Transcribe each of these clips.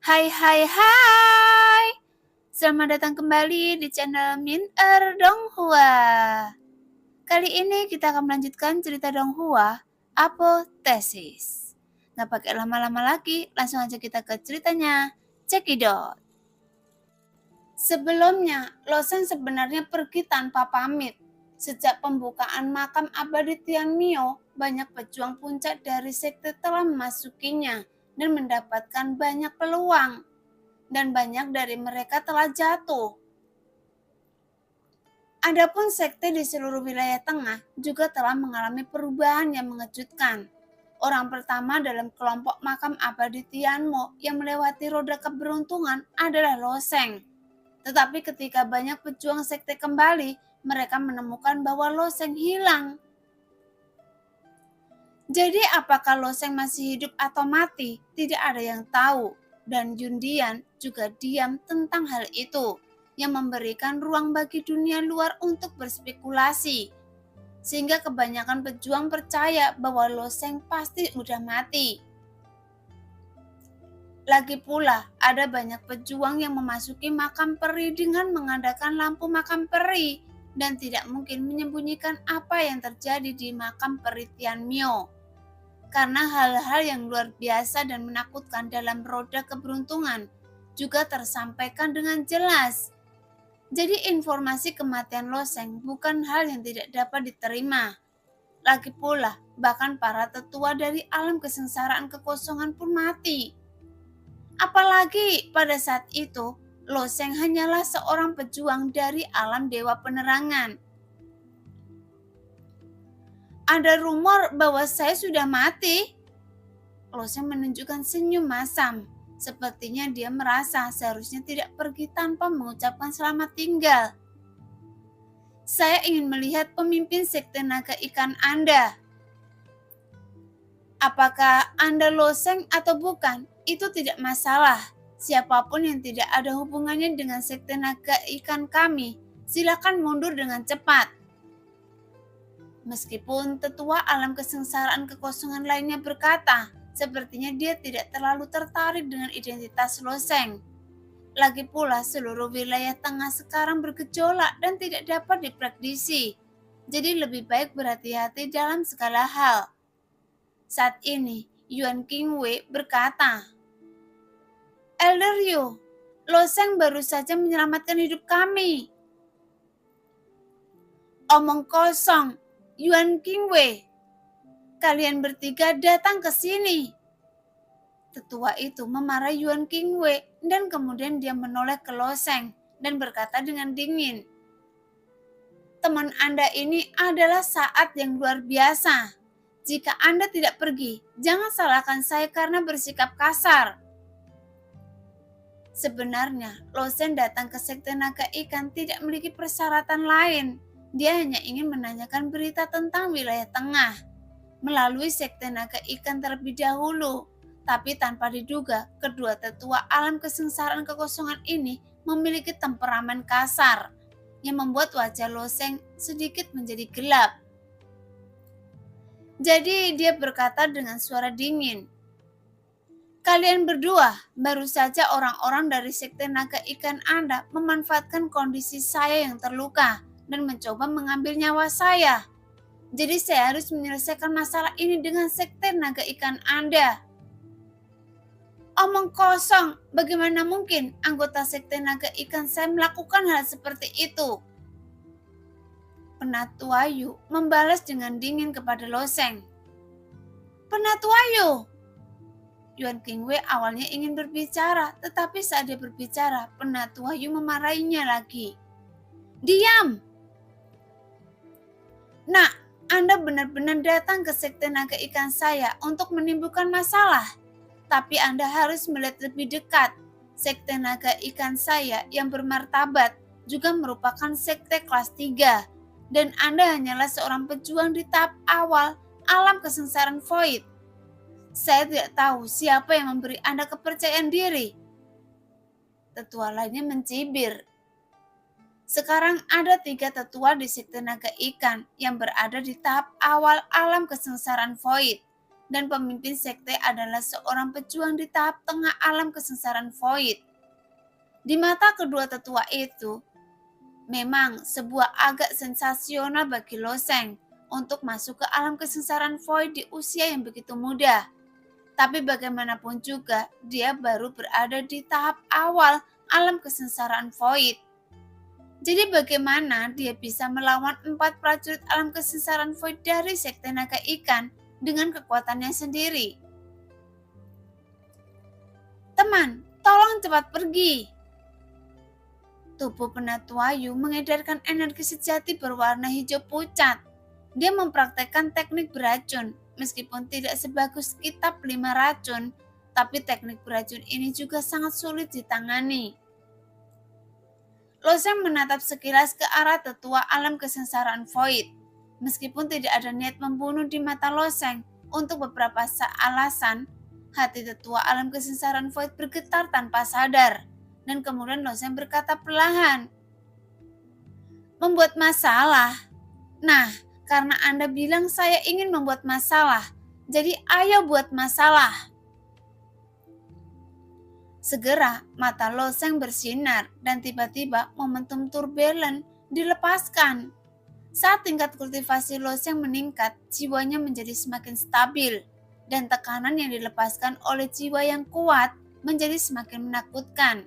Hai hai hai. Selamat datang kembali di channel Min Donghua. Kali ini kita akan melanjutkan cerita Donghua, Apotesis. Nggak pakai lama-lama lagi, langsung aja kita ke ceritanya. Cekidot. Sebelumnya, Loseng sebenarnya pergi tanpa pamit. Sejak pembukaan makam abadi Tianmio, banyak pejuang puncak dari sekte telah memasukinya dan mendapatkan banyak peluang. Dan banyak dari mereka telah jatuh. Adapun sekte di seluruh wilayah tengah juga telah mengalami perubahan yang mengejutkan. Orang pertama dalam kelompok makam abadi Tianmo yang melewati roda keberuntungan adalah Loseng. Tetapi ketika banyak pejuang sekte kembali, mereka menemukan bahwa Loseng hilang. Jadi apakah Loseng masih hidup atau mati? Tidak ada yang tahu. Dan Jundian juga diam tentang hal itu, yang memberikan ruang bagi dunia luar untuk berspekulasi. Sehingga kebanyakan pejuang percaya bahwa Loseng pasti udah mati. Lagi pula, ada banyak pejuang yang memasuki makam peri dengan mengadakan lampu makam peri dan tidak mungkin menyembunyikan apa yang terjadi di makam peri Tianmio. Karena hal-hal yang luar biasa dan menakutkan dalam roda keberuntungan juga tersampaikan dengan jelas. Jadi informasi kematian Loseng bukan hal yang tidak dapat diterima. Lagi pula, bahkan para tetua dari alam kesengsaraan kekosongan pun mati. Apalagi pada saat itu, Loseng hanyalah seorang pejuang dari alam dewa penerangan. Ada rumor bahwa saya sudah mati. Loseng menunjukkan senyum masam. Sepertinya dia merasa seharusnya tidak pergi tanpa mengucapkan selamat tinggal. Saya ingin melihat pemimpin sekte naga ikan Anda. Apakah Anda Loseng atau bukan, itu tidak masalah. Siapapun yang tidak ada hubungannya dengan sekte naga ikan kami, silakan mundur dengan cepat. Meskipun tetua alam kesengsaraan kekosongan lainnya berkata, sepertinya dia tidak terlalu tertarik dengan identitas Loseng. Lagi pula seluruh wilayah tengah sekarang bergejolak dan tidak dapat diprediksi. Jadi lebih baik berhati-hati dalam segala hal. Saat ini, Yuan Qingwei berkata, Elder Yu, Loseng baru saja menyelamatkan hidup kami. Omong kosong, Yuan Qingwei. Kalian bertiga datang ke sini. Tetua itu memarahi Yuan Qingwei dan kemudian dia menoleh ke Loseng dan berkata dengan dingin, teman Anda ini adalah saat yang luar biasa. Jika Anda tidak pergi, jangan salahkan saya karena bersikap kasar. Sebenarnya, Loseng datang ke sekte naga ikan tidak memiliki persyaratan lain. Dia hanya ingin menanyakan berita tentang wilayah tengah melalui sekte naga ikan terlebih dahulu. Tapi tanpa diduga, kedua tetua alam kesengsaraan kekosongan ini memiliki temperamen kasar yang membuat wajah Loseng sedikit menjadi gelap. Jadi dia berkata dengan suara dingin, kalian berdua, baru saja orang-orang dari sekte naga ikan Anda memanfaatkan kondisi saya yang terluka dan mencoba mengambil nyawa saya. Jadi saya harus menyelesaikan masalah ini dengan sekte naga ikan Anda. Omong kosong, bagaimana mungkin anggota sekte naga ikan saya melakukan hal seperti itu? Penatua Yu membalas dengan dingin kepada Loseng. Penatua Yu! Yuan Qingwei awalnya ingin berbicara, tetapi saat dia berbicara, Penatua Yu memarahinya lagi. Diam! Nah, Anda benar-benar datang ke sekte naga ikan saya untuk menimbulkan masalah. Tapi Anda harus melihat lebih dekat. Sekte naga ikan saya yang bermartabat juga merupakan sekte kelas 3. Dan Anda hanyalah seorang pejuang di tahap awal alam kesengsaraan void. Saya tidak tahu siapa yang memberi Anda kepercayaan diri. Tetua lainnya mencibir. Sekarang ada 3 tetua di sekte naga ikan yang berada di tahap awal alam kesengsaraan void. dan pemimpin sekte adalah seorang pejuang di tahap tengah alam kesengsaraan void. Di mata kedua tetua itu, memang sebuah agak sensasional bagi Loseng untuk masuk ke alam kesengsaraan void di usia yang begitu muda. Tapi bagaimanapun juga, dia baru berada di tahap awal alam kesengsaraan void. Jadi bagaimana dia bisa melawan 4 prajurit alam kesengsaraan void dari sekte naga ikan dengan kekuatannya sendiri? Teman, tolong cepat pergi. Tubuh Penatua Yu mengedarkan energi sejati berwarna hijau pucat. Dia mempraktekkan teknik beracun, meskipun tidak sebagus kitab 5 racun, tapi teknik beracun ini juga sangat sulit ditangani. Loseng menatap sekilas ke arah tetua alam kesengsaraan void. Meskipun tidak ada niat membunuh di mata Loseng, untuk beberapa alasan, hati tetua alam kesengsaraan void bergetar tanpa sadar. Dan kemudian Loseng berkata perlahan, "Membuat masalah? Nah, karena Anda bilang saya ingin membuat masalah, jadi ayo buat masalah." Segera mata Loseng bersinar dan tiba-tiba momentum turbulent dilepaskan. Saat tingkat kultivasi Loseng meningkat, jiwanya menjadi semakin stabil dan tekanan yang dilepaskan oleh jiwa yang kuat menjadi semakin menakutkan.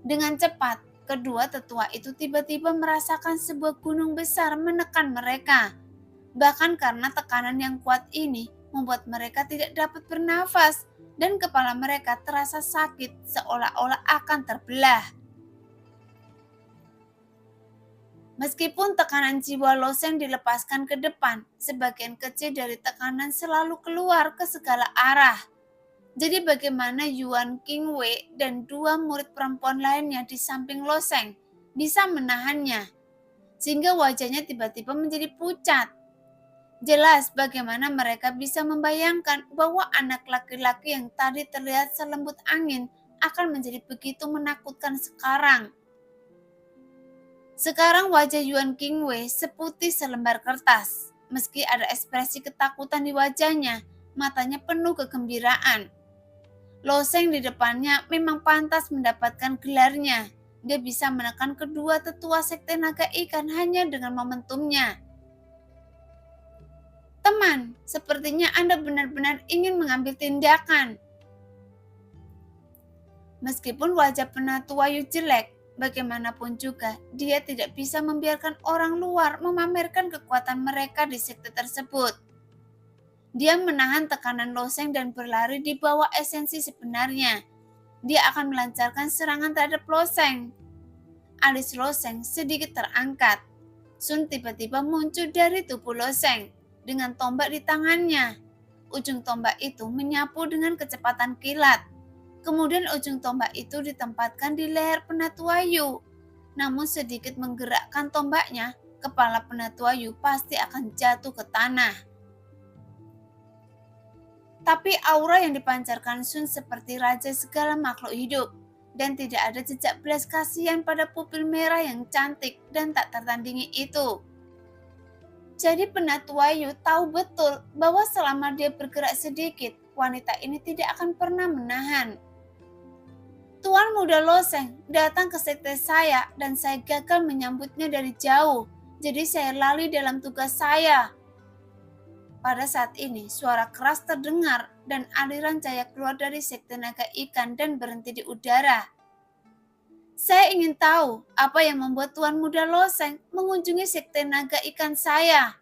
Dengan cepat, kedua tetua itu tiba-tiba merasakan sebuah gunung besar menekan mereka. Bahkan karena tekanan yang kuat ini membuat mereka tidak dapat bernafas dan kepala mereka terasa sakit seolah-olah akan terbelah. Meskipun tekanan jiwa Loseng dilepaskan ke depan, sebagian kecil dari tekanan selalu keluar ke segala arah. Jadi bagaimana Yuan Qingwei dan 2 murid perempuan lainnya di samping Loseng bisa menahannya, sehingga wajahnya tiba-tiba menjadi pucat. Jelas bagaimana mereka bisa membayangkan bahwa anak laki-laki yang tadi terlihat selembut angin akan menjadi begitu menakutkan sekarang. Sekarang wajah Yuan Qingwei seputih selembar kertas. Meski ada ekspresi ketakutan di wajahnya, matanya penuh kegembiraan. Loseng di depannya memang pantas mendapatkan gelarnya. Dia bisa menekan kedua tetua sekte naga ikan hanya dengan momentumnya. Teman, sepertinya Anda benar-benar ingin mengambil tindakan. Meskipun wajah Penatua Yu jelek, bagaimanapun juga dia tidak bisa membiarkan orang luar memamerkan kekuatan mereka di sekte tersebut. Dia menahan tekanan Loseng dan berlari di bawah esensi sebenarnya. Dia akan melancarkan serangan terhadap Loseng. Alis Loseng sedikit terangkat. Sun tiba-tiba muncul dari tubuh Loseng dengan tombak di tangannya. Ujung tombak itu menyapu dengan kecepatan kilat. Kemudian ujung tombak itu ditempatkan di leher Penatua Yu. Namun sedikit menggerakkan tombaknya, kepala Penatua Yu pasti akan jatuh ke tanah. Tapi aura yang dipancarkan Sun seperti raja segala makhluk hidup, dan tidak ada jejak belas kasihan pada pupil merah yang cantik dan tak tertandingi itu. Jadi Penatua Yu tahu betul bahwa selama dia bergerak sedikit, wanita ini tidak akan pernah menahan. Tuan Muda Loseng datang ke sekte saya dan saya gagal menyambutnya dari jauh, jadi saya lalai dalam tugas saya. Pada saat ini, suara keras terdengar dan aliran cahaya keluar dari sekte naga ikan dan berhenti di udara. Saya ingin tahu apa yang membuat Tuan Muda Loseng mengunjungi sekte naga ikan saya.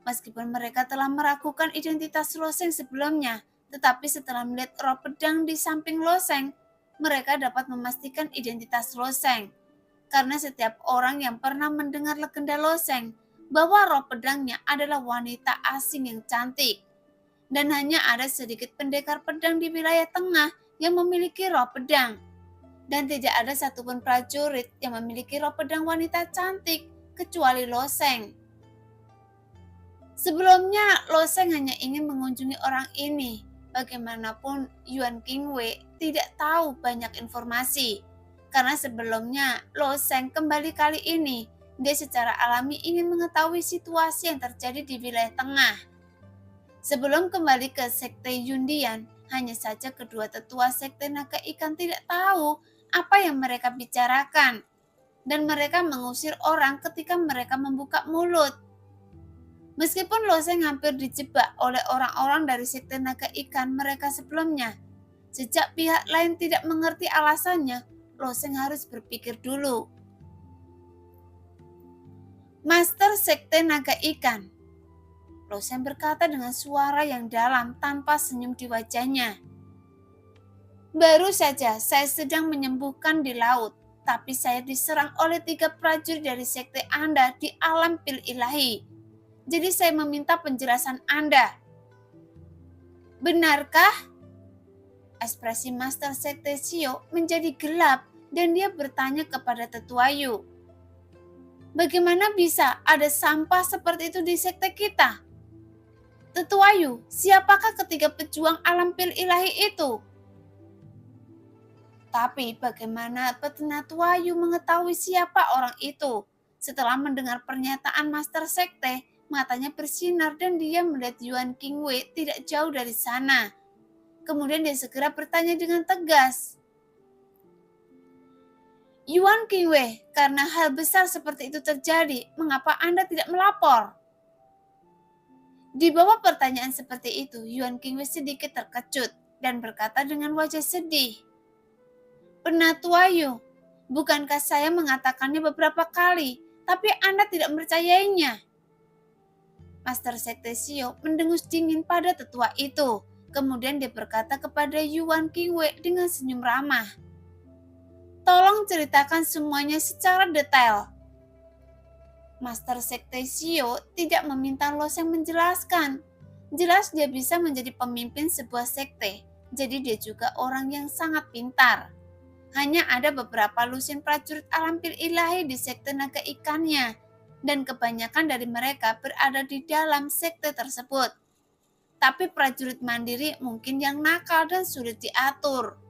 Meskipun mereka telah meragukan identitas Loseng sebelumnya, tetapi setelah melihat roh pedang di samping Loseng, mereka dapat memastikan identitas Loseng. Karena setiap orang yang pernah mendengar legenda Loseng, bahwa roh pedangnya adalah wanita asing yang cantik. Dan hanya ada sedikit pendekar pedang di wilayah tengah yang memiliki roh pedang. Dan tidak ada satupun prajurit yang memiliki roh pedang wanita cantik, kecuali Loseng. Sebelumnya, Loseng hanya ingin mengunjungi orang ini. Bagaimanapun, Yuan Qingwei tidak tahu banyak informasi. Karena sebelumnya, Loseng kembali kali ini dia secara alami ingin mengetahui situasi yang terjadi di wilayah tengah. Sebelum kembali ke sekte Yundian, hanya saja kedua tetua sekte naga ikan tidak tahu apa yang mereka bicarakan, dan mereka mengusir orang ketika mereka membuka mulut. Meskipun Loseng hampir dijebak oleh orang-orang dari sekte naga ikan mereka sebelumnya, sejak pihak lain tidak mengerti alasannya, Loseng harus berpikir dulu. Master sekte naga ikan, Loseng berkata dengan suara yang dalam tanpa senyum di wajahnya. Baru saja saya sedang menyembuhkan di laut, tapi saya diserang oleh 3 prajurit dari sekte Anda di alam pil ilahi. Jadi saya meminta penjelasan Anda. Benarkah? Ekspresi Master Sekte Shio menjadi gelap dan dia bertanya kepada Tetua Yu. Bagaimana bisa ada sampah seperti itu di sekte kita? Tetua Yu, siapakah ketiga pejuang alam pil ilahi itu? Tapi bagaimana Penatua Yu mengetahui siapa orang itu? Setelah mendengar pernyataan Master Sekte, matanya bersinar dan dia melihat Yuan Qingwei tidak jauh dari sana. Kemudian dia segera bertanya dengan tegas. Yuan Qingwei, karena hal besar seperti itu terjadi, mengapa Anda tidak melapor? Di bawah pertanyaan seperti itu, Yuan Qingwei sedikit terkejut dan berkata dengan wajah sedih. Penatua Yu, bukankah saya mengatakannya beberapa kali, tapi Anda tidak mempercayainya? Master Sekte Shio mendengus dingin pada tetua itu. Kemudian dia berkata kepada Yuan Qingwei dengan senyum ramah. Tolong ceritakan semuanya secara detail. Master Sekte Shio tidak meminta Loseng menjelaskan. Jelas dia bisa menjadi pemimpin sebuah sekte, jadi dia juga orang yang sangat pintar. Hanya ada beberapa lusin prajurit alam pil ilahi di sekte naga ikannya, dan kebanyakan dari mereka berada di dalam sekte tersebut. Tapi prajurit mandiri mungkin yang nakal dan sulit diatur.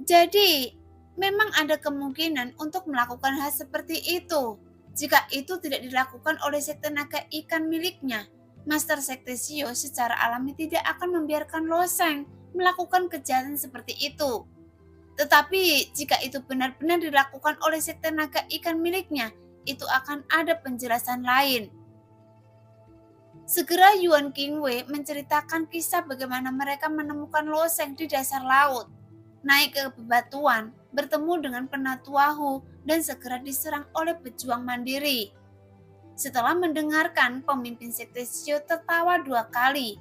Jadi, memang ada kemungkinan untuk melakukan hal seperti itu. Jika itu tidak dilakukan oleh sekte naga ikan miliknya, Master Sekte Shio secara alami tidak akan membiarkan Loseng melakukan kejahatan seperti itu. Tetapi jika itu benar-benar dilakukan oleh sekte naga ikan miliknya, itu akan ada penjelasan lain. Segera Yuan Qingwei menceritakan kisah bagaimana mereka menemukan Loseng di dasar laut, naik ke bebatuan, bertemu dengan Penatua Hu, dan segera diserang oleh pejuang mandiri. Setelah mendengarkan, pemimpin sekte Shio tertawa 2 kali,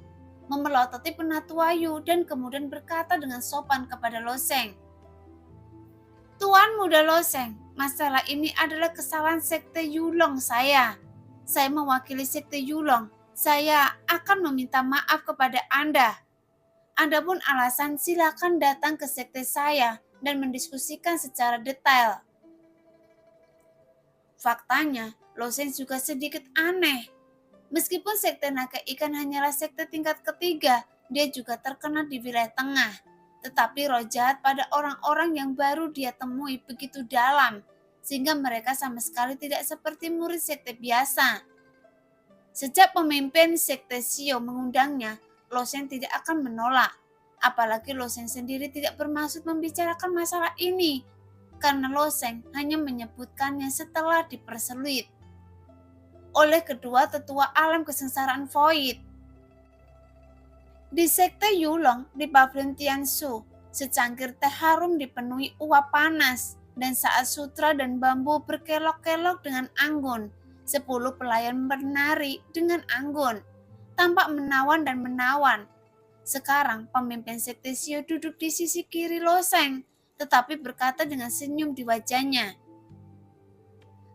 memelototi Penatua Yu dan kemudian berkata dengan sopan kepada Loseng. Tuan Muda Loseng, masalah ini adalah kesalahan sekte Yulong saya. Saya mewakili sekte Yulong. Saya akan meminta maaf kepada Anda. Adapun alasan silakan datang ke sekte saya dan mendiskusikan secara detail. Faktanya, Loseng juga sedikit aneh. Meskipun sekte naga ikan hanyalah sekte tingkat ketiga, dia juga terkenal di wilayah tengah. Tetapi roh jahat pada orang-orang yang baru dia temui begitu dalam, sehingga mereka sama sekali tidak seperti murid sekte biasa. Sejak pemimpin sekte Shio mengundangnya, Loseng tidak akan menolak. Apalagi Loseng sendiri tidak bermaksud membicarakan masalah ini, karena Loseng hanya menyebutkannya setelah dipersulit oleh kedua tetua alam kesengsaraan Void. Di sekte Yulong di Pavilion Tianshu, secangkir teh harum dipenuhi uap panas, dan saat sutra dan bambu berkelok-kelok dengan anggun, 10 pelayan bernari dengan anggun, tampak menawan dan menawan. Sekarang pemimpin sekte Shio duduk di sisi kiri Loseng, tetapi berkata dengan senyum di wajahnya.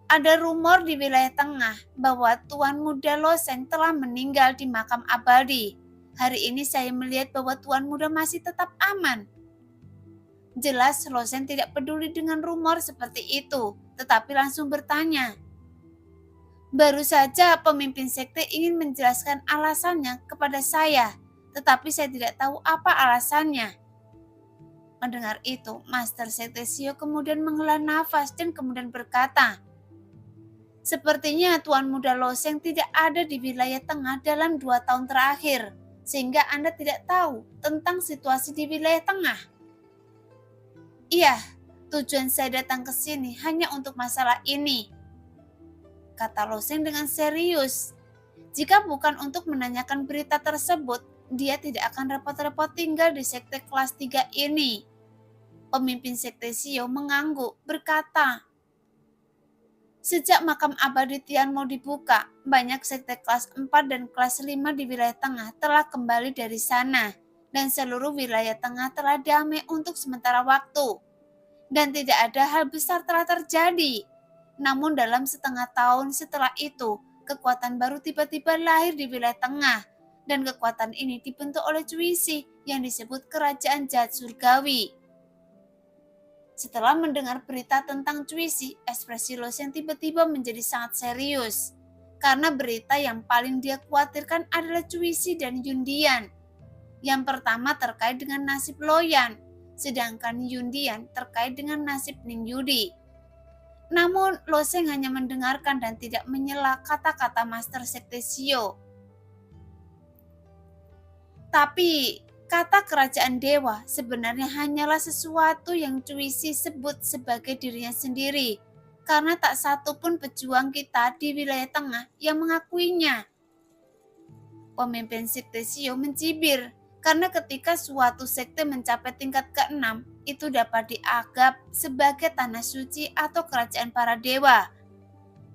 Ada rumor di wilayah tengah bahwa Tuan Muda Loseng telah meninggal di makam abadi. Hari ini saya melihat bahwa Tuan Muda masih tetap aman. Jelas Loseng tidak peduli dengan rumor seperti itu, tetapi langsung bertanya. Baru saja pemimpin sekte ingin menjelaskan alasannya kepada saya, tetapi saya tidak tahu apa alasannya. Mendengar itu, Master Sekte Shio kemudian menghela nafas dan kemudian berkata, Sepertinya Tuan Muda Loseng tidak ada di wilayah tengah dalam 2 tahun terakhir, sehingga Anda tidak tahu tentang situasi di wilayah tengah. Iya, tujuan saya datang ke sini hanya untuk masalah ini, kata Loseng dengan serius. Jika bukan untuk menanyakan berita tersebut, dia tidak akan repot-repot tinggal di sekte kelas 3 ini. Pemimpin sekte Sio mengangguk, berkata, sejak makam abadi Tianmo dibuka, banyak sekte kelas 4 dan kelas 5 di wilayah tengah telah kembali dari sana, dan seluruh wilayah tengah telah damai untuk sementara waktu. Dan tidak ada hal besar telah terjadi. Namun dalam setengah tahun setelah itu, kekuatan baru tiba-tiba lahir di wilayah tengah, dan kekuatan ini dibentuk oleh Cuisi yang disebut Kerajaan Jahat Surgawi. Setelah mendengar berita tentang Cuisi, ekspresi Loseng tiba-tiba menjadi sangat serius. Karena berita yang paling dia khawatirkan adalah Cuisi dan Yundian. Yang pertama terkait dengan nasib Loyan, sedangkan Yundian terkait dengan nasib Ning Yudi. Namun Loseng hanya mendengarkan dan tidak menyela kata-kata Master Sekte Sio. Tapi kata kerajaan dewa sebenarnya hanyalah sesuatu yang Cuisi sebut sebagai dirinya sendiri, karena tak satu pun pejuang kita di wilayah tengah yang mengakuinya. Pemimpin sekte Sio mencibir, karena ketika suatu sekte mencapai tingkat ke-6, itu dapat dianggap sebagai tanah suci atau kerajaan para dewa.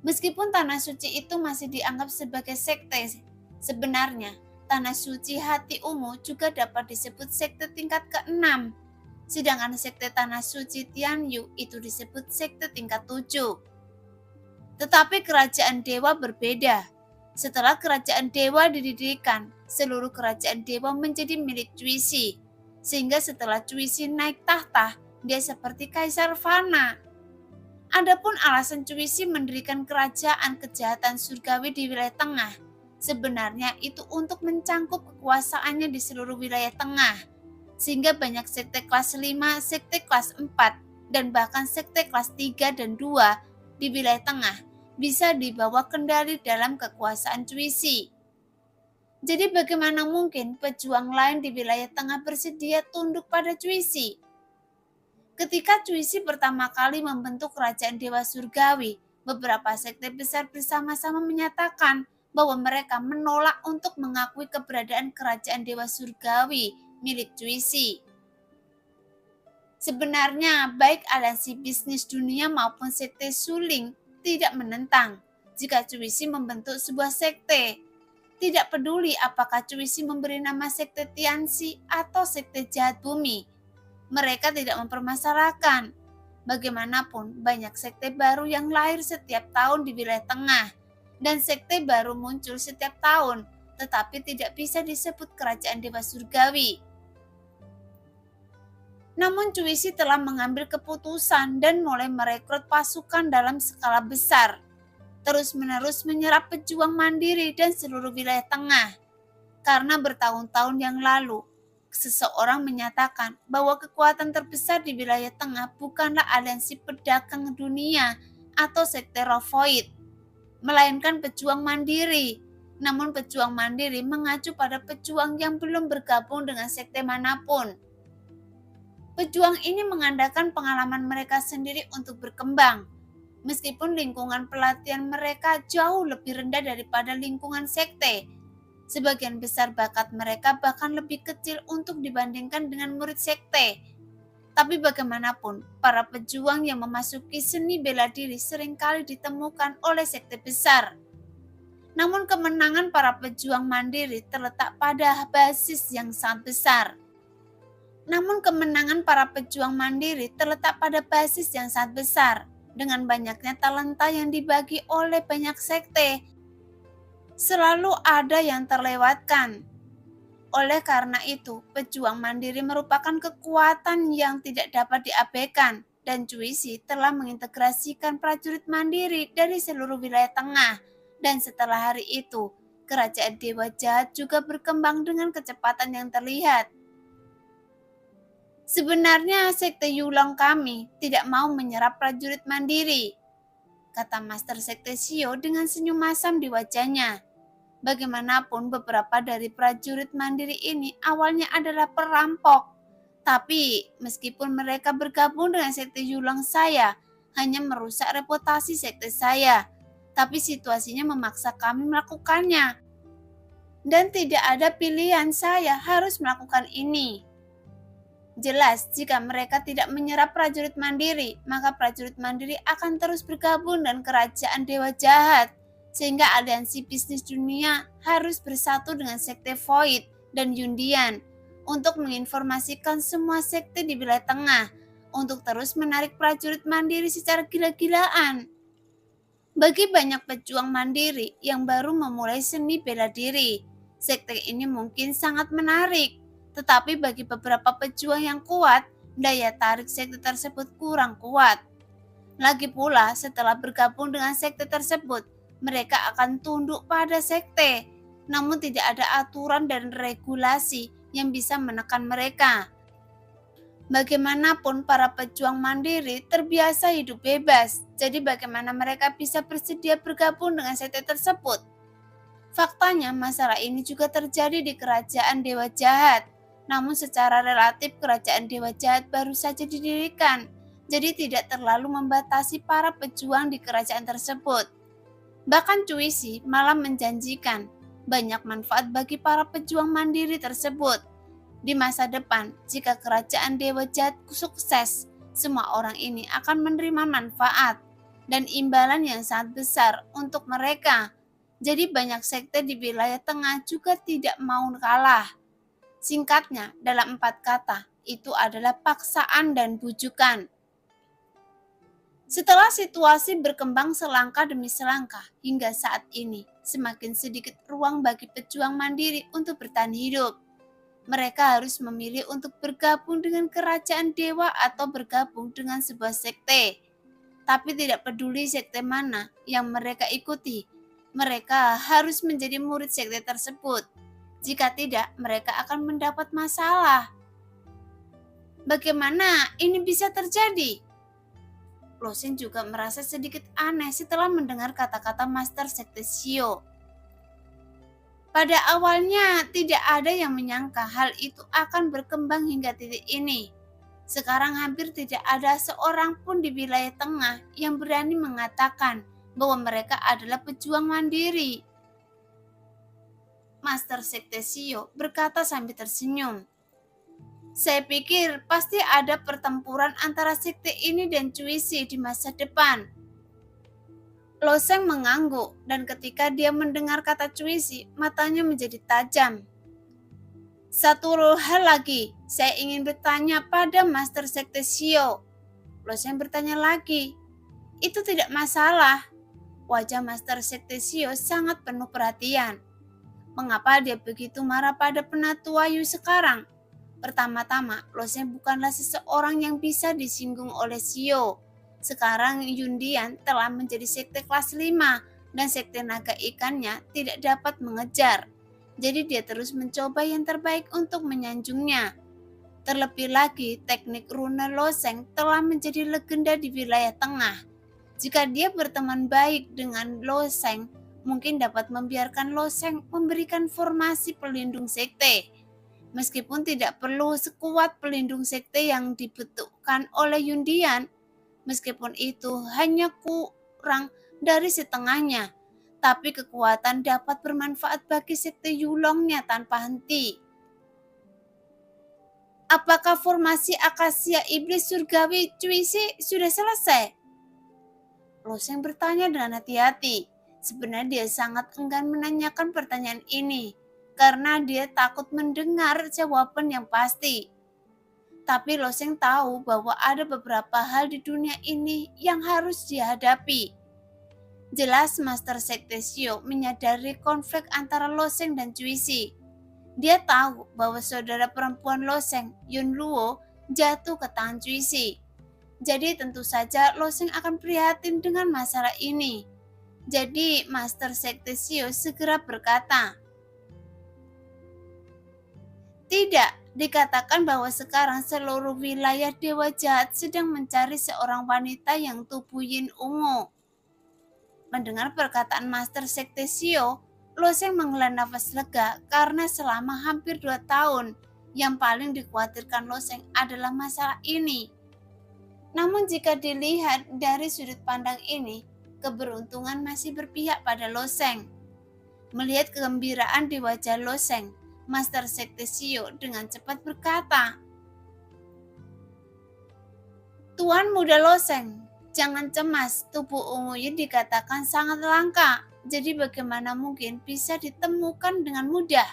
Meskipun tanah suci itu masih dianggap sebagai sekte, sebenarnya tanah suci hati ungu juga dapat disebut sekte tingkat ke-6, sedangkan sekte tanah suci Tianyu itu disebut sekte tingkat 7. Tetapi kerajaan dewa berbeda. Setelah kerajaan dewa didirikan, seluruh kerajaan dewa menjadi milik Cuisi, sehingga setelah Cuisi naik tahta, dia seperti Kaisar Fana. Adapun alasan Cuisi mendirikan kerajaan kejahatan surgawi di wilayah tengah, sebenarnya itu untuk mencangkup kekuasaannya di seluruh wilayah tengah, sehingga banyak sekte kelas 5, sekte kelas 4, dan bahkan sekte kelas 3 dan 2 di wilayah tengah bisa dibawa kendali dalam kekuasaan Cuisi. Jadi bagaimana mungkin pejuang lain di wilayah tengah bersedia tunduk pada Cuisi? Ketika Cuisi pertama kali membentuk kerajaan dewa surgawi, beberapa sekte besar bersama-sama menyatakan bahwa mereka menolak untuk mengakui keberadaan kerajaan dewa surgawi milik Cuisi. Sebenarnya baik aliansi bisnis dunia maupun sekte Suling tidak menentang jika Cuisi membentuk sebuah sekte. Tidak peduli apakah Cuisi memberi nama sekte Tianxi atau sekte jahat bumi. Mereka tidak mempermasalahkan. Bagaimanapun banyak sekte baru yang lahir setiap tahun di wilayah tengah, dan sekte baru muncul setiap tahun, tetapi tidak bisa disebut kerajaan dewa surgawi. Namun Cuisi telah mengambil keputusan dan mulai merekrut pasukan dalam skala besar, terus-menerus menyerap pejuang mandiri dan seluruh wilayah tengah. Karena bertahun-tahun yang lalu, seseorang menyatakan bahwa kekuatan terbesar di wilayah tengah bukanlah aliansi pedagang dunia atau sekte Rovoid, melainkan pejuang mandiri. Namun pejuang mandiri mengacu pada pejuang yang belum bergabung dengan sekte manapun. Pejuang ini mengandalkan pengalaman mereka sendiri untuk berkembang, meskipun lingkungan pelatihan mereka jauh lebih rendah daripada lingkungan sekte. Sebagian besar bakat mereka bahkan lebih kecil untuk dibandingkan dengan murid sekte. Tapi bagaimanapun, para pejuang yang memasuki seni bela diri seringkali ditemukan oleh sekte besar. Namun kemenangan para pejuang mandiri terletak pada basis yang sangat besar. Dengan banyaknya talenta yang dibagi oleh banyak sekte, selalu ada yang terlewatkan. Oleh karena itu, pejuang mandiri merupakan kekuatan yang tidak dapat diabaikan, dan Cuisi telah mengintegrasikan prajurit mandiri dari seluruh wilayah tengah. Dan setelah hari itu, kerajaan dewa jahat juga berkembang dengan kecepatan yang terlihat. Sebenarnya sekte Yulong kami tidak mau menyerap prajurit mandiri. kata Master Sekte Shio dengan senyum masam di wajahnya. Bagaimanapun beberapa dari prajurit mandiri ini awalnya adalah perampok. Tapi meskipun mereka bergabung dengan sekte Yulang saya, hanya merusak reputasi sekte saya. Tapi situasinya memaksa kami melakukannya. Dan tidak ada pilihan, saya harus melakukan ini. Jelas, jika mereka tidak menyerap prajurit mandiri, maka prajurit mandiri akan terus bergabung dengan kerajaan dewa jahat. Sehingga aliansi bisnis dunia harus bersatu dengan sekte Void dan Yundian untuk menginformasikan semua sekte di wilayah tengah untuk terus menarik prajurit mandiri secara gila-gilaan. Bagi banyak pejuang mandiri yang baru memulai seni bela diri, sekte ini mungkin sangat menarik, tetapi bagi beberapa pejuang yang kuat, daya tarik sekte tersebut kurang kuat. Lagi pula, setelah bergabung dengan sekte tersebut, mereka akan tunduk pada sekte, namun tidak ada aturan dan regulasi yang bisa menekan mereka. Bagaimanapun para pejuang mandiri terbiasa hidup bebas, jadi bagaimana mereka bisa bersedia bergabung dengan sekte tersebut? Faktanya masalah ini juga terjadi di kerajaan dewa jahat, namun secara relatif kerajaan dewa jahat baru saja didirikan, jadi tidak terlalu membatasi para pejuang di kerajaan tersebut. Bahkan Cuisi malah menjanjikan banyak manfaat bagi para pejuang mandiri tersebut. Di masa depan, jika kerajaan dewa jahat sukses, semua orang ini akan menerima manfaat dan imbalan yang sangat besar untuk mereka. Jadi banyak sekte di wilayah tengah juga tidak mau kalah. Singkatnya, dalam 4 kata, itu adalah paksaan dan bujukan. Setelah situasi berkembang selangkah demi selangkah hingga saat ini, semakin sedikit ruang bagi pejuang mandiri untuk bertahan hidup. Mereka harus memilih untuk bergabung dengan kerajaan dewa atau bergabung dengan sebuah sekte. Tapi tidak peduli sekte mana yang mereka ikuti, mereka harus menjadi murid sekte tersebut. Jika tidak, mereka akan mendapat masalah. Bagaimana ini bisa terjadi? Losing juga merasa sedikit aneh setelah mendengar kata-kata Master Sekte Shio. Pada awalnya tidak ada yang menyangka hal itu akan berkembang hingga titik ini. Sekarang hampir tidak ada seorang pun di wilayah tengah yang berani mengatakan bahwa mereka adalah pejuang mandiri. Master Sekte Shio berkata sambil tersenyum. Saya pikir pasti ada pertempuran antara sekte ini dan Cuisi di masa depan. Loseng mengangguk, dan ketika dia mendengar kata Cuisi, matanya menjadi tajam. Satu hal lagi, saya ingin bertanya pada Master Sekte Shio. Loseng bertanya lagi. Itu tidak masalah. Wajah Master Sekte Shio sangat penuh perhatian. Mengapa dia begitu marah pada penatua Yu sekarang? Pertama-tama, Loseng bukanlah seseorang yang bisa disinggung oleh Shio. Sekarang Yundian telah menjadi sekte kelas 5 dan sekte naga ikannya tidak dapat mengejar. Jadi dia terus mencoba yang terbaik untuk menyanjungnya. Terlebih lagi, teknik rune Loseng telah menjadi legenda di wilayah tengah. Jika dia berteman baik dengan Loseng, mungkin dapat membiarkan Loseng memberikan formasi pelindung sekte. Meskipun tidak perlu sekuat pelindung sekte yang dibentukkan oleh Yundian, meskipun itu hanya kurang dari setengahnya, tapi kekuatan dapat bermanfaat bagi sekte Yulongnya tanpa henti. Apakah formasi akasia iblis surgawi Cuisi sudah selesai? Loseng bertanya dengan hati-hati. Sebenarnya dia sangat enggan menanyakan pertanyaan ini, karena dia takut mendengar jawaban yang pasti. Tapi Loseng tahu bahwa ada beberapa hal di dunia ini yang harus dihadapi. Jelas Master Sekte Shio menyadari konflik antara Loseng dan Cuisi. Dia tahu bahwa saudara perempuan Loseng, Yun Luo, jatuh ke tangan Cuisi. Jadi tentu saja Loseng akan prihatin dengan masalah ini. Jadi Master Sekte Shio segera berkata, tidak, dikatakan bahwa sekarang seluruh wilayah dewa jahat sedang mencari seorang wanita yang tubuh yin ungu. Mendengar perkataan Master Sekte Sio, Loseng menghela nafas lega karena selama hampir 2 tahun, yang paling dikhawatirkan Loseng adalah masalah ini. Namun jika dilihat dari sudut pandang ini, keberuntungan masih berpihak pada Loseng. Melihat kegembiraan di wajah Loseng, Master Sekte Sio dengan cepat berkata, "Tuan muda Loseng, jangan cemas, tubuh ungunya dikatakan sangat langka, jadi bagaimana mungkin bisa ditemukan dengan mudah?"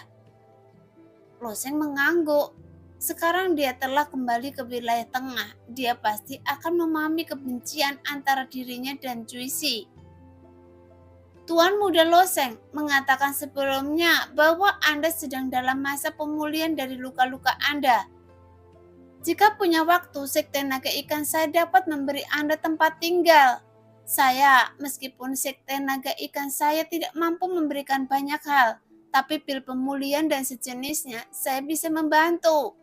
Loseng mengangguk. Sekarang dia telah kembali ke wilayah tengah, dia pasti akan memahami kebencian antara dirinya dan Juisi. Tuan muda Loseng mengatakan sebelumnya bahwa Anda sedang dalam masa pemulihan dari luka-luka Anda. Jika punya waktu, Sekte Naga Ikan saya dapat memberi Anda tempat tinggal. Saya, meskipun Sekte Naga Ikan saya tidak mampu memberikan banyak hal, tapi pil pemulihan dan sejenisnya saya bisa membantu.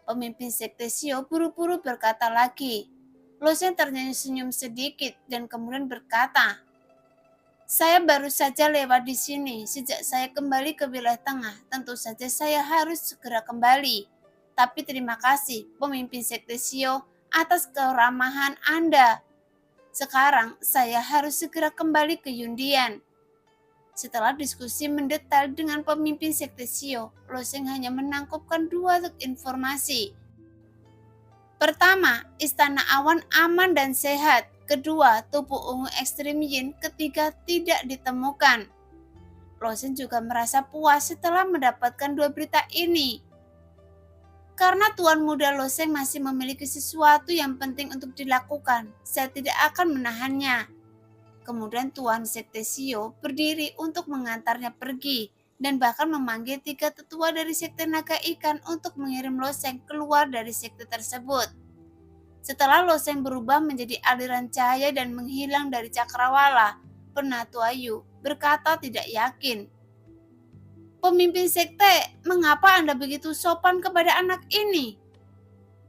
Pemimpin Sekte Sio buru-buru berkata lagi. Loseng tersenyum sedikit dan kemudian berkata, "Saya baru saja lewat di sini. Sejak saya kembali ke wilayah tengah, tentu saja saya harus segera kembali. Tapi terima kasih, pemimpin Sekte Sio, atas keramahan Anda. Sekarang saya harus segera kembali ke Yundian." Setelah diskusi mendetail dengan pemimpin Sekte Sio, Loseng hanya menangkupkan 2 informasi. Pertama, Istana Awan aman dan sehat. Kedua, tubuh ungu ekstrim Yin. Ketiga, tidak ditemukan. Loseng juga merasa puas setelah mendapatkan 2 berita ini. Karena Tuan Muda Loseng masih memiliki sesuatu yang penting untuk dilakukan, saya tidak akan menahannya. Kemudian Tuan Sekte Sio berdiri untuk mengantarnya pergi dan bahkan memanggil 3 tetua dari Sekte Naga Ikan untuk mengirim Loseng keluar dari sekte tersebut. Setelah Loseng berubah menjadi aliran cahaya dan menghilang dari cakrawala, Penatua Yu berkata tidak yakin. "Pemimpin sekte, mengapa Anda begitu sopan kepada anak ini?"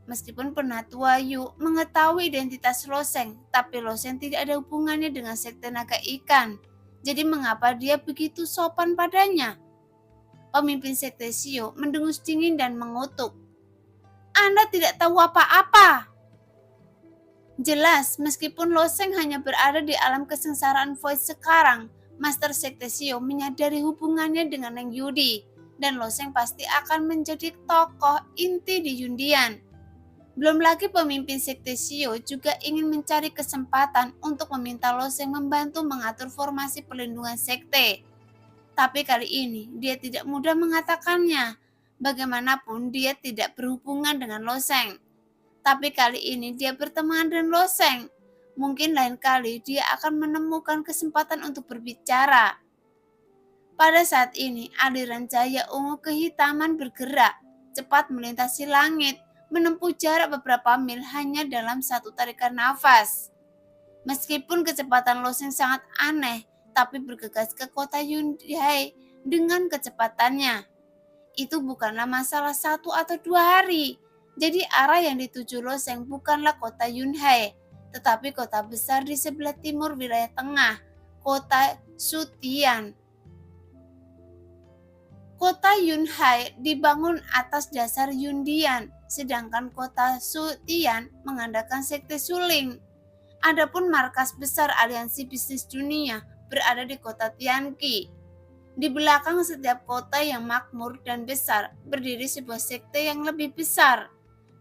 Meskipun Penatua Yu mengetahui identitas Loseng, tapi Loseng tidak ada hubungannya dengan Sekte Naga Ikan. Jadi mengapa dia begitu sopan padanya? Pemimpin Sekte Sio mendengus dingin dan mengutuk. "Anda tidak tahu apa-apa." Jelas, meskipun Loseng hanya berada di alam kesengsaraan Void sekarang, Master Sekte Sio menyadari hubungannya dengan Neng Yudi, dan Loseng pasti akan menjadi tokoh inti di Yundian. Belum lagi pemimpin Sekte Sio juga ingin mencari kesempatan untuk meminta Loseng membantu mengatur formasi perlindungan sekte. Tapi kali ini dia tidak mudah mengatakannya. Bagaimanapun dia tidak berhubungan dengan Loseng. Tapi kali ini dia berteman dengan Loseng. Mungkin lain kali dia akan menemukan kesempatan untuk berbicara. Pada saat ini, aliran cahaya ungu kehitaman bergerak, cepat melintasi langit, menempuh jarak beberapa mil hanya dalam 1 tarikan nafas. Meskipun kecepatan Loseng sangat aneh, tapi bergegas ke kota Yunhai dengan kecepatannya. Itu bukanlah masalah 1 atau 2 hari. Jadi arah yang dituju Loseng bukanlah kota Yunhai, tetapi kota besar di sebelah timur wilayah tengah, kota Sutian. Kota Yunhai dibangun atas dasar Yundian, sedangkan kota Sutian mengandalkan sekte Suling. Adapun markas besar aliansi bisnis dunia berada di kota Tianqi. Di belakang setiap kota yang makmur dan besar berdiri sebuah sekte yang lebih besar.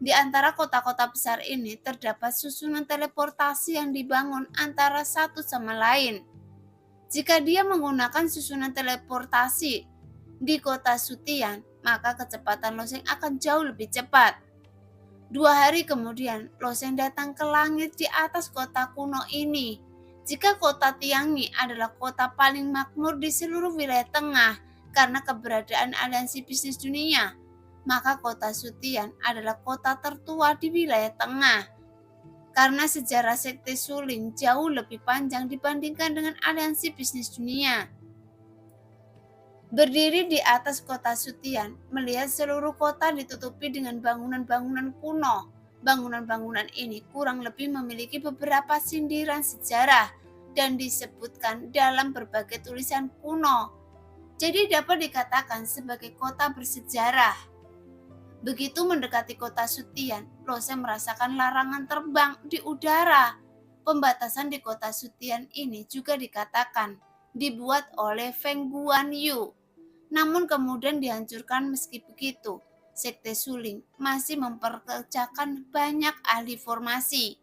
Di antara kota-kota besar ini terdapat susunan teleportasi yang dibangun antara satu sama lain. Jika dia menggunakan susunan teleportasi di kota Sutian, maka kecepatan Loseng akan jauh lebih cepat. 2 hari kemudian, Loseng datang ke langit di atas kota kuno ini. Jika kota Tianqi adalah kota paling makmur di seluruh wilayah tengah karena keberadaan aliansi bisnis dunia, maka kota Sutian adalah kota tertua di wilayah tengah. Karena sejarah sekte Suling jauh lebih panjang dibandingkan dengan aliansi bisnis dunia. Berdiri di atas kota Sutian, melihat seluruh kota ditutupi dengan bangunan-bangunan kuno. Bangunan-bangunan ini kurang lebih memiliki beberapa sindiran sejarah. dan disebutkan dalam berbagai tulisan kuno. Jadi dapat dikatakan sebagai kota bersejarah. Begitu mendekati kota Sutian, Loseng merasakan larangan terbang di udara. Pembatasan di kota Sutian ini juga dikatakan dibuat oleh Feng Guanyu. Namun kemudian dihancurkan. Meski begitu, Sekte Suling masih memperkerjakan banyak ahli formasi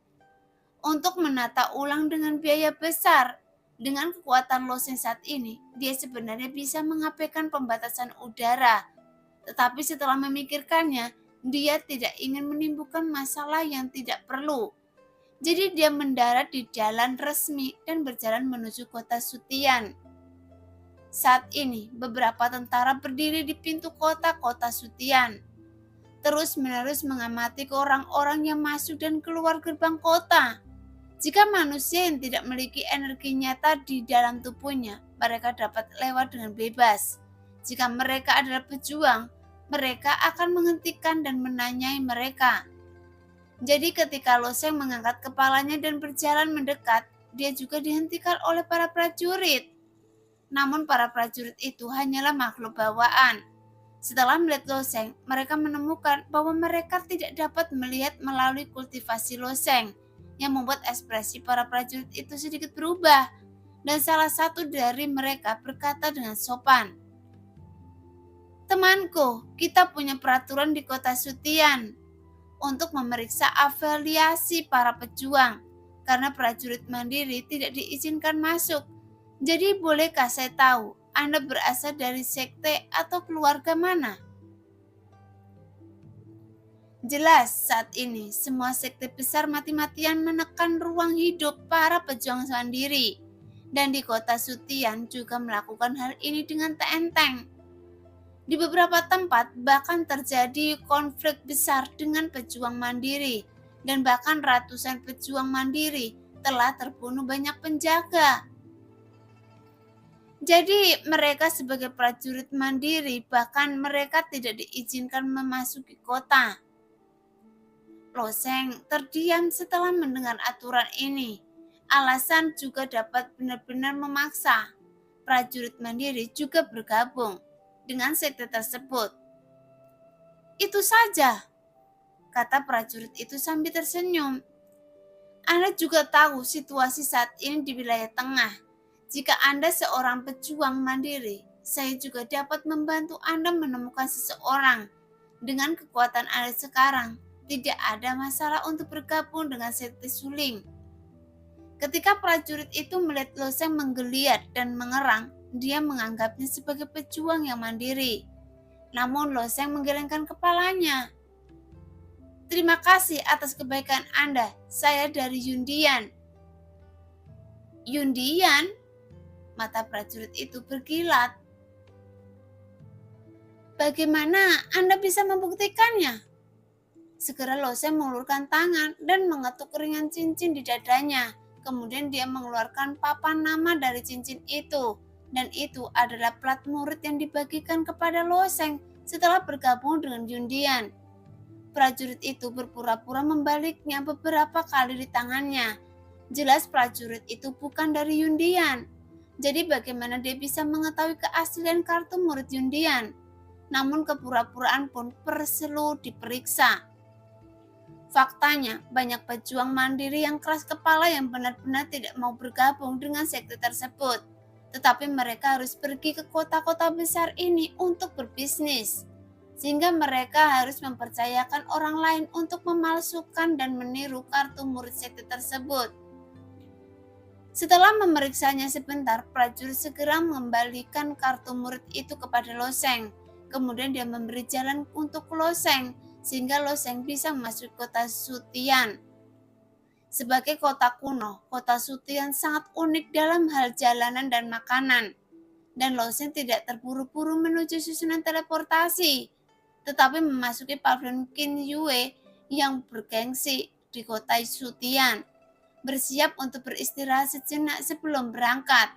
untuk menata ulang dengan biaya besar. Dengan kekuatan Loseng saat ini, dia sebenarnya bisa mengabaikan pembatasan udara. Tetapi setelah memikirkannya, dia tidak ingin menimbulkan masalah yang tidak perlu. Jadi dia mendarat di jalan resmi dan berjalan menuju kota Sutian. Saat ini, beberapa tentara berdiri di pintu kota Sutian, terus-menerus mengamati ke orang-orang yang masuk dan keluar gerbang kota. Jika manusia yang tidak memiliki energi nyata di dalam tubuhnya, mereka dapat lewat dengan bebas. Jika mereka adalah pejuang, mereka akan menghentikan dan menanyai mereka. Jadi ketika Loseng mengangkat kepalanya dan berjalan mendekat, dia juga dihentikan oleh para prajurit. Namun para prajurit itu hanyalah makhluk bawaan. Setelah melihat Loseng, mereka menemukan bahwa mereka tidak dapat melihat melalui kultivasi Loseng, yang membuat ekspresi para prajurit itu sedikit berubah. Dan salah satu dari mereka berkata dengan sopan, "Temanku, kita punya peraturan di kota Sutian untuk memeriksa afiliasi para pejuang, karena prajurit mandiri tidak diizinkan masuk. Jadi bolehkah saya tahu Anda berasal dari sekte atau keluarga mana?" Jelas saat ini semua sekte besar mati-matian menekan ruang hidup para pejuang mandiri. Dan di kota Sutian juga melakukan hal ini dengan enteng. Di beberapa tempat bahkan terjadi konflik besar dengan pejuang mandiri, dan bahkan ratusan pejuang mandiri telah terbunuh banyak penjaga. Jadi mereka sebagai prajurit mandiri, bahkan mereka tidak diizinkan memasuki kota. Loseng terdiam setelah mendengar aturan ini. Alasan juga dapat benar-benar memaksa prajurit mandiri juga bergabung dengan sekte tersebut. "Itu saja," kata prajurit itu sambil tersenyum. "Anda juga tahu situasi saat ini di wilayah tengah. Jika Anda seorang pejuang mandiri, saya juga dapat membantu Anda menemukan seseorang. Dengan kekuatan Anda sekarang, tidak ada masalah untuk bergabung dengan sekte Suling." Ketika prajurit itu melihat Loseng menggeliat dan mengerang, dia menganggapnya sebagai pejuang yang mandiri. Namun Loseng menggelengkan kepalanya. "Terima kasih atas kebaikan Anda. Saya dari Yundian." "Yundian?" Mata prajurit itu berkilat. "Bagaimana Anda bisa membuktikannya?" Segera Loseng mengulurkan tangan dan mengetuk ringan cincin di dadanya. Kemudian dia mengeluarkan papan nama dari cincin itu. Dan itu adalah plat murid yang dibagikan kepada Loseng setelah bergabung dengan Yundian. Prajurit itu berpura-pura membaliknya beberapa kali di tangannya. Jelas prajurit itu bukan dari Yundian. Jadi bagaimana dia bisa mengetahui keaslian kartu murid Yundian? Namun kepura-puraan pun perlu diperiksa. Faktanya, banyak pejuang mandiri yang keras kepala yang benar-benar tidak mau bergabung dengan sekte tersebut. Tetapi mereka harus pergi ke kota-kota besar ini untuk berbisnis. Sehingga mereka harus mempercayakan orang lain untuk memalsukan dan meniru kartu murid sekte tersebut. Setelah memeriksanya sebentar, prajurit segera mengembalikan kartu murid itu kepada Loseng. Kemudian dia memberi jalan untuk Loseng, sehingga Loseng bisa memasuki kota Sutian. Sebagai kota kuno, kota Sutian sangat unik dalam hal jalanan dan makanan. Dan Loseng tidak terburu-buru menuju susunan teleportasi, tetapi memasuki pavilion Qin Yue yang bergengsi di kota Sutian, bersiap untuk beristirahat sejenak sebelum berangkat.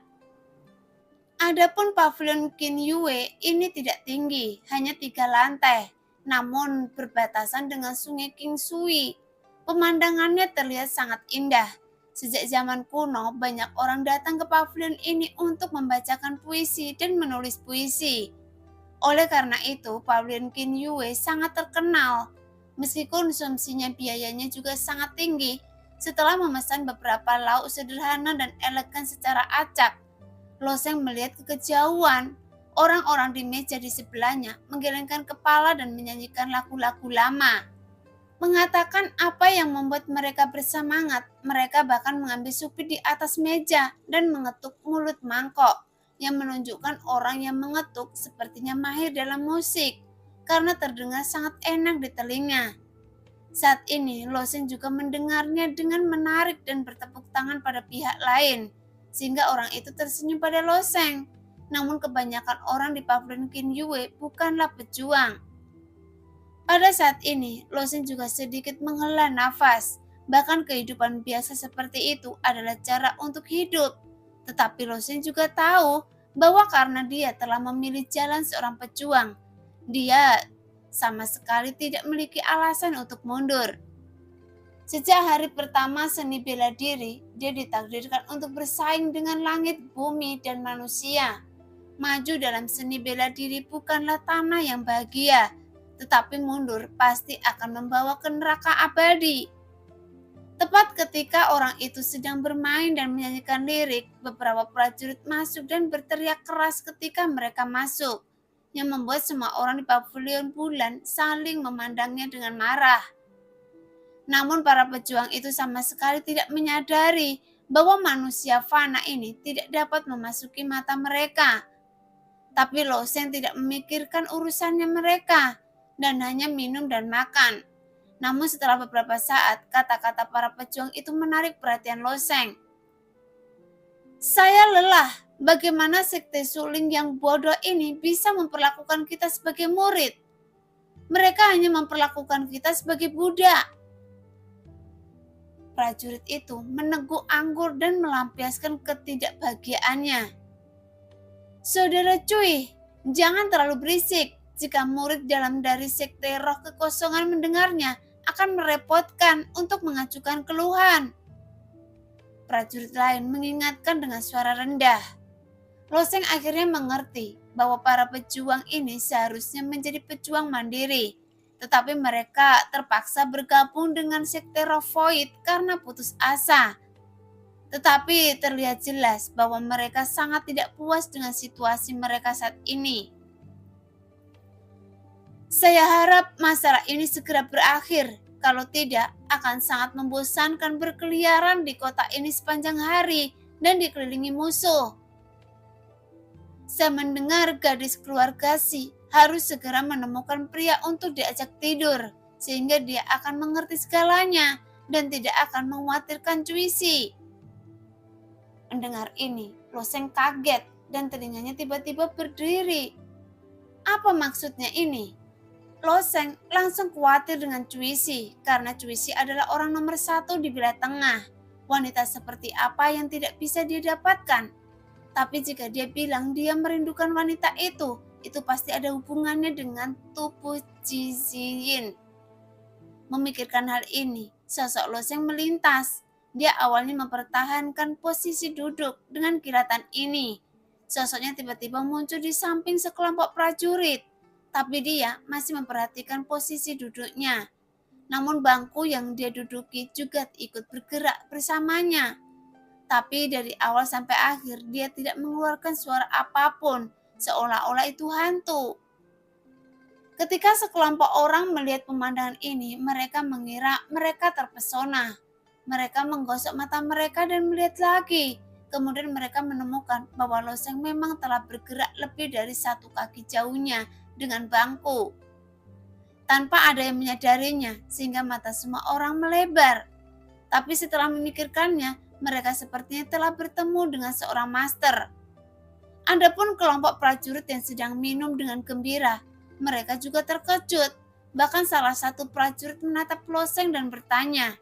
Adapun pavilion Qin Yue ini tidak tinggi, hanya 3 lantai, namun berbatasan dengan sungai Qingshui. Pemandangannya terlihat sangat indah. Sejak zaman kuno, banyak orang datang ke pavilion ini untuk membacakan puisi dan menulis puisi. Oleh karena itu, pavilion Kinyue sangat terkenal. Meski konsumsinya biayanya juga sangat tinggi, setelah memesan beberapa lauk sederhana dan elegan secara acak, Loseng melihat kekejauhan. Orang-orang di meja di sebelahnya menggelengkan kepala dan menyanyikan lagu-lagu lama. Mengatakan apa yang membuat mereka bersemangat, mereka bahkan mengambil supit di atas meja dan mengetuk mulut mangkok, yang menunjukkan orang yang mengetuk sepertinya mahir dalam musik, karena terdengar sangat enak di telinga. Saat ini, Loseng juga mendengarnya dengan menarik dan bertepuk tangan pada pihak lain, sehingga orang itu tersenyum pada Loseng. Namun kebanyakan orang di pavilion Kinyue bukanlah pejuang. Pada saat ini, Loseng juga sedikit menghela nafas. Bahkan kehidupan biasa seperti itu adalah cara untuk hidup. Tetapi Loseng juga tahu bahwa karena dia telah memilih jalan seorang pejuang, dia sama sekali tidak memiliki alasan untuk mundur. Sejak hari pertama seni bela diri, dia ditakdirkan untuk bersaing dengan langit, bumi, dan manusia. Maju dalam seni bela diri bukanlah tanah yang bahagia, tetapi mundur pasti akan membawa ke neraka abadi. Tepat ketika orang itu sedang bermain dan menyanyikan lirik, beberapa prajurit masuk dan berteriak keras ketika mereka masuk, yang membuat semua orang di pavilion bulan saling memandangnya dengan marah. Namun para pejuang itu sama sekali tidak menyadari bahwa manusia fana ini tidak dapat memasuki mata mereka. Tapi Loseng tidak memikirkan urusannya mereka dan hanya minum dan makan. Namun setelah beberapa saat, kata-kata para pejuang itu menarik perhatian Loseng. Saya lelah, bagaimana sekte suling yang bodoh ini bisa memperlakukan kita sebagai murid? Mereka hanya memperlakukan kita sebagai budak. Prajurit itu meneguk anggur dan melampiaskan ketidakbahagiaannya. Saudara Cui, jangan terlalu berisik. Jika murid dalam dari sekte roh kekosongan mendengarnya, akan merepotkan untuk mengajukan keluhan. Prajurit lain mengingatkan dengan suara rendah. Loseng akhirnya mengerti bahwa para pejuang ini seharusnya menjadi pejuang mandiri, tetapi mereka terpaksa bergabung dengan sekte roh void karena putus asa. Tetapi terlihat jelas bahwa mereka sangat tidak puas dengan situasi mereka saat ini. Saya harap masalah ini segera berakhir. Kalau tidak, akan sangat membosankan berkeliaran di kota ini sepanjang hari dan dikelilingi musuh. Saya mendengar gadis keluarga Si harus segera menemukan pria untuk diajak tidur, sehingga dia akan mengerti segalanya dan tidak akan mengkhawatirkan Cuisi. Mendengar ini, Loseng kaget dan telinganya tiba-tiba berdiri. Apa maksudnya ini? Loseng langsung khawatir dengan Cuisi, karena Cuisi adalah orang nomor 1 di wilayah tengah. Wanita seperti apa yang tidak bisa dia dapatkan? Tapi jika dia bilang dia merindukan wanita itu pasti ada hubungannya dengan tubuh Jiziyin. Memikirkan hal ini, sosok Loseng melintas. Dia awalnya mempertahankan posisi duduk dengan kilatan ini. Sosoknya tiba-tiba muncul di samping sekelompok prajurit, tapi dia masih memperhatikan posisi duduknya. Namun bangku yang dia duduki juga ikut bergerak bersamanya. Tapi dari awal sampai akhir dia tidak mengeluarkan suara apapun, seolah-olah itu hantu. Ketika sekelompok orang melihat pemandangan ini, mereka mengira mereka terpesona. Mereka menggosok mata mereka dan melihat lagi. Kemudian mereka menemukan bahwa Loseng memang telah bergerak lebih dari 1 kaki jauhnya dengan bangku. Tanpa ada yang menyadarinya, sehingga mata semua orang melebar. Tapi setelah memikirkannya, mereka sepertinya telah bertemu dengan seorang master. Adapun kelompok prajurit yang sedang minum dengan gembira, mereka juga terkejut. Bahkan salah satu prajurit menatap Loseng dan bertanya,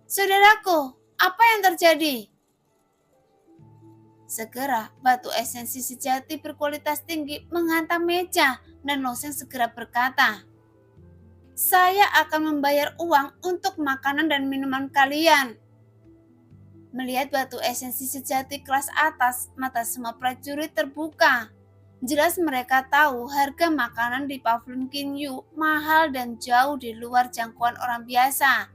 "Saudaraku, apa yang terjadi?" Segera batu esensi sejati berkualitas tinggi menghantam meja dan Loseng segera berkata, "Saya akan membayar uang untuk makanan dan minuman kalian." Melihat batu esensi sejati kelas atas, mata semua prajurit terbuka. Jelas mereka tahu harga makanan di Pavilion Kinyu mahal dan jauh di luar jangkauan orang biasa.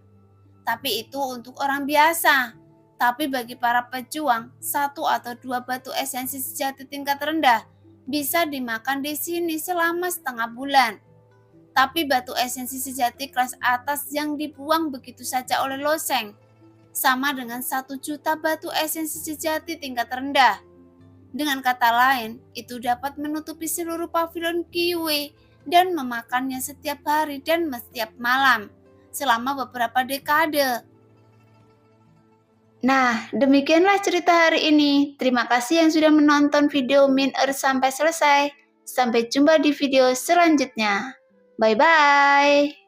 Tapi itu untuk orang biasa. Tapi bagi para pejuang, 1 atau 2 batu esensi sejati tingkat rendah bisa dimakan di sini selama setengah bulan. Tapi batu esensi sejati kelas atas yang dibuang begitu saja oleh Loseng sama dengan 1 juta batu esensi sejati tingkat rendah. Dengan kata lain, itu dapat menutupi seluruh pavilion Kiwi dan memakannya setiap hari dan setiap malam selama beberapa dekade. Nah, demikianlah cerita hari ini. Terima kasih yang sudah menonton video Min Earth sampai selesai. Sampai jumpa di video selanjutnya. Bye-bye.